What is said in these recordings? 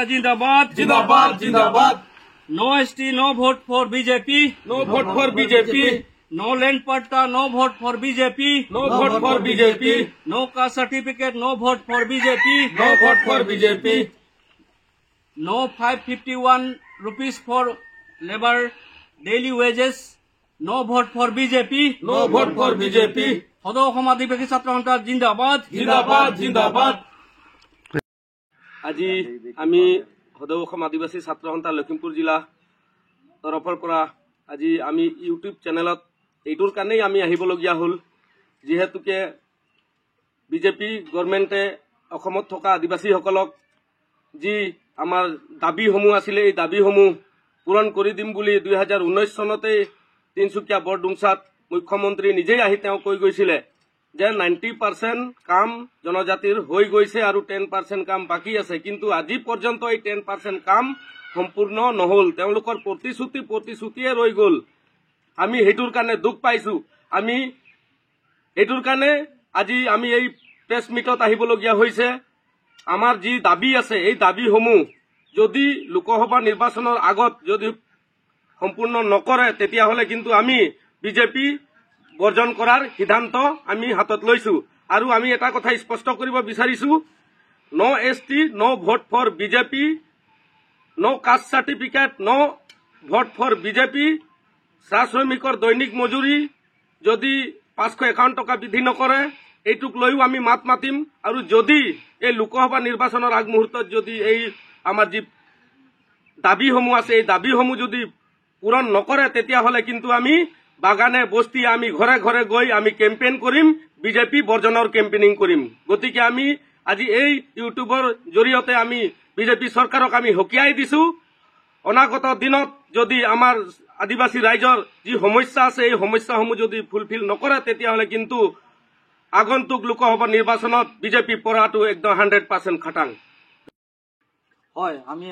जिंदाबाद जिंदाबाद जिंदाबाद। No ST, no vote for BJP. No vote for BJP. No land patta, no vote for BJP. No vote for BJP. No caste certificate, no vote for BJP. No vote for BJP. No 551 rupees for labor daily wages, no vote for BJP. No vote for BJP. সদৌ অসম আদিবাসী ছাত্ৰ সন্থা জিন্দাবাদ জিন্দাবাদ জিন্দাবাদ। আজি আমি সদৌ অসম আদিবাসী ছাত্ৰ সন্থা লখিমপুৰ জিলা তৰফৰ পৰা আজি আমি ইউটিউব চেনেলত এইটোৰ কাৰণেই আমি আহিবলগীয়া হ'ল, যিহেতুকে বিজেপি গভৰ্ণমেণ্টে অসমত থকা আদিবাসীসকলক যি আমাৰ দাবীসমূহ আছিলে এই দাবীসমূহ পূৰণ কৰি দিম বুলি 2019 চনতে তিনিচুকীয়া বৰডুমচাত মুখ্যমন্ত্ৰী নিজেই আহি তেওঁ কৈ গৈছিলে যে 90% কাম জনজাতিৰ হৈ গৈছে আৰু 10% কাম বাকী আছে, কিন্তু আজি পৰ্যন্ত এই 10% কাম সম্পূৰ্ণ নহল। তেওঁলোকৰ প্ৰতিশ্ৰুতিয়ে ৰৈ গ'ল। আমি সেইটোৰ কাৰণে দুখ পাইছো। আমি এইটোৰ কাৰণে আজি আমি এই প্ৰেছ মিটত আহিবলগীয়া হৈছে। আমাৰ যি দাবী আছে এই দাবীসমূহ যদি লোকসভা নিৰ্বাচনৰ আগত যদি সম্পূৰ্ণ নকৰে তেতিয়াহ'লে কিন্তু আমি বিজেপি বৰ্জন কৰাৰ সিদ্ধান্ত আমি হাতত লৈছো। আৰু আমি এটা কথা স্পষ্ট কৰিব বিচাৰিছো, no ST, no vote for BJP, no caste certificate, no vote for BJP. চাহ শ্ৰমিকৰ দৈনিক মজুৰি যদি 551 টকা বৃদ্ধি নকৰে এইটোক লৈও আমি মাত মাতিম। আৰু যদি এই লোকসভা নিৰ্বাচনৰ আগমুহূৰ্তত যদি এই আমাৰ যি দাবীসমূহ আছে এই দাবীসমূহ যদি পূৰণ নকৰে তেতিয়াহ'লে কিন্তু আমি বাগানে বস্তি আমি ঘৰে ঘৰে গৈ আমি কেম্পেইন কৰিম, বিজেপি বৰ্জনৰ কেম্পেইনিং কৰিম। গতিকে আমি আজি এই ইউটিউবৰ জৰিয়তে আমি বিজেপি চৰকাৰক আমি সকীয়াই দিছো, অনাগত দিনত যদি আমাৰ আদিবাসী ৰাইজৰ যি সমস্যা আছে এই সমস্যাসমূহ যদি ফুলফিল নকৰে তেতিয়াহ'লে কিন্তু আগন্তুক লোকসভা নিৰ্বাচনত বিজেপি পৰাটো একদম 100% খাটাং। হয়, আমি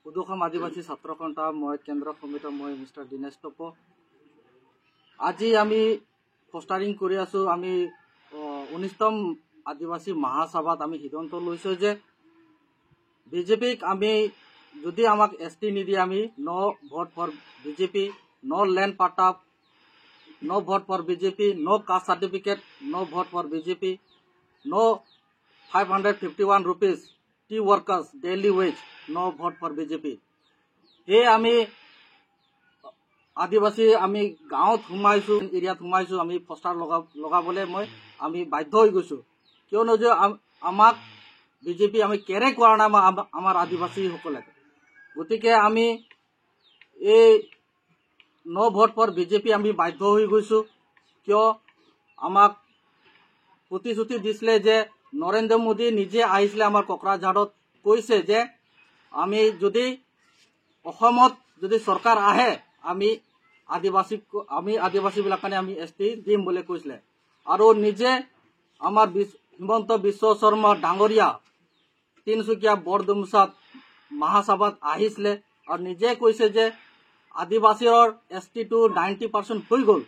সদৌ অসম আদিবাসী ছাত্ৰ সন্থা মই কেন্দ্ৰ সমিতিৰ মই মিষ্টাৰ দীনেশ টপ। আজি আমি পোষ্টাৰিং কৰি আছো। আমি 19তম আদিবাসী মহাসভাত আমি সিদ্ধান্ত লৈছো যে বিজেপিক আমি যদি আমাক ST নিদিয়ে আমি no vote for BJP, no land patta, no vote for BJP, no caste certificate, no vote for BJP, নো 551 rupees টি workers daily wage, no vote for BJP. সেয়ে আমি আদিবাসী আমি গাঁৱত সোমাইছো, এৰিয়াত সোমাইছো, আমি পোষ্টাৰ লগাবলৈ আমি বাধ্য হৈ গৈছো। কিয়নো যে আমাক বিজেপি আমি কেৰে কৰা নাই আমাৰ আদিবাসীসকলে। গতিকে আমি এই নো ভোট ফৰ বিজেপি আমি বাধ্য হৈ গৈছো। কিয় আমাক প্ৰতিশ্ৰুতি দিছিলে যে নৰেন্দ্ৰ মোদী নিজে আহিছিলে আমাৰ কোকৰাঝাৰত, কৈছে যে আমি যদি অসমত যদি চৰকাৰ আহে আমি আদিবাসীবিলাক কাৰণে আমি ST দিম বুলি কৈছিলে। আৰু নিজে আমাৰ হিমন্ত বিশ্ব শৰ্মা ডাঙৰীয়া তিনিচুকীয়া বৰডুমচাত মহাসভাত আহিছিলে আৰু নিজে কৈছে যে আদিবাসীৰ STটো 90% হৈ গ'ল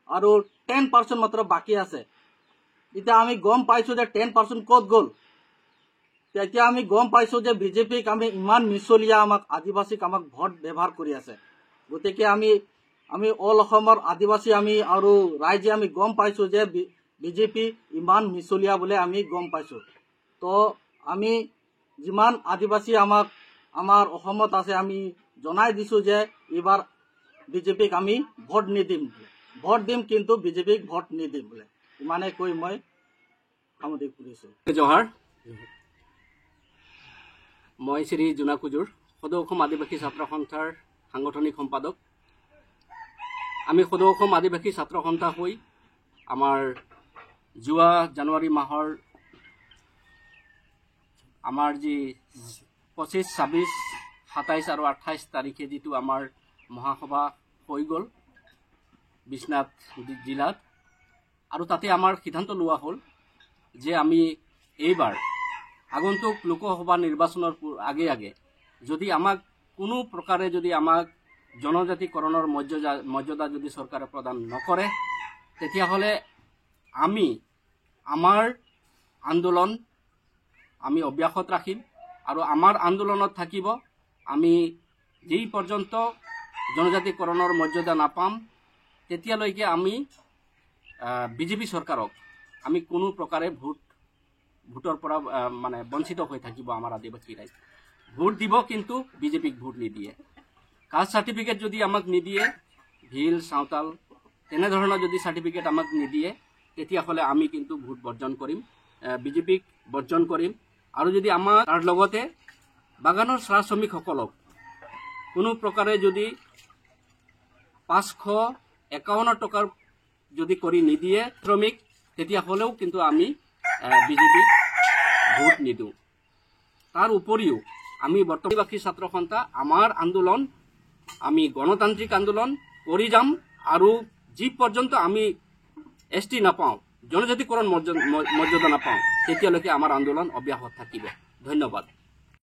আৰু 10% মাত্ৰ বাকী আছে। এতিয়া আমি গম পাইছো যে 10% ক'ত গ'ল। তেতিয়া আমি গম পাইছো যে বিজেপিক আমি ইমান মিছলীয়া আমাক আদিবাসীক আমাক ভোট ব্যৱহাৰ কৰি আছে। গতিকে আমি অল অসমৰ আদিবাসী আমি আৰু ৰাইজে আমি গম পাইছো যে বিজেপি ইমান মিছলীয়া বুলি আমি গম পাইছো। তো আমি যিমান আদিবাসী আমাৰ অসমত আছে আমি জনাই দিছো যে এইবাৰ বিজেপিক আমি ভোট নিদিম, ভোট দিম কিন্তু বিজেপিক ভোট নিদিম বোলে। ইমানে কৈ মই সামৰি কৰিছো। জহাৰ মই শ্ৰী জোনা কুজুৰ, সদৌ অসম আদিবাসী ছাত্ৰ সন্থাৰ সাংগঠনিক সম্পাদক। আমি সদৌ অসম আদিবাসী ছাত্ৰ সন্থা হৈ আমাৰ যোৱা জানুৱাৰী মাহৰ আমাৰ যি 25, 26, 27 আৰু 28 তাৰিখে যিটো আমাৰ মহাসভা হৈ গ'ল বিশ্বনাথ জিলাত, আৰু তাতে আমাৰ সিদ্ধান্ত লোৱা হ'ল যে আমি এইবাৰ আগন্তুক লোকসভা নিৰ্বাচনৰ আগে যদি আমাক কোনো প্ৰকাৰে যদি আমাক জনজাতিকৰণৰ মৰ্যাদা যদি চৰকাৰে প্ৰদান নকৰে তেতিয়াহ'লে আমি আমাৰ আন্দোলন আমি অব্যাহত ৰাখিম আৰু আমাৰ আন্দোলনত থাকিব আমি যেই পৰ্যন্ত জনজাতিকৰণৰ মৰ্যাদা নাপাম তেতিয়ালৈকে আমি বিজেপি চৰকাৰক আমি কোনো প্ৰকাৰে ভোটৰ পৰা মানে বঞ্চিত হৈ থাকিব আমাৰ আদিবাসী ৰাইজ। ভোট দিব কিন্তু বিজেপিক ভোট নিদিয়ে। কাষ্ট চাৰ্টিফিকেট যদি আমাক নিদিয়ে, ভিল সাঁওতাল তেনেধৰণৰ যদি চাৰ্টিফিকেট আমাক নিদিয়ে তেতিয়াহ'লে আমি কিন্তু ভোট বৰ্জন কৰিম, বিজেপিক বৰ্জন কৰিম। আৰু যদি আমাৰ তাৰ লগতে বাগানৰ চাহ শ্ৰমিকসকলক কোনো প্ৰকাৰে যদি 551 টকাৰ যদি কৰি নিদিয়ে শ্ৰমিক, তেতিয়াহ'লেও কিন্তু আমি বিজেপিক ভোট নিদিওঁ। তাৰ উপৰিও আমি বৰ্তমানবাসী ছাত্ৰ সন্থা আমাৰ আন্দোলন আমি গণতান্ত্ৰিক আন্দোলন কৰি যাম আৰু যি পৰ্যন্ত আমি ST নাপাওঁ, জনজাতিকৰণ মৰ্যাদা নাপাওঁ তেতিয়ালৈকে আমাৰ আন্দোলন অব্যাহত থাকিব। ধন্যবাদ।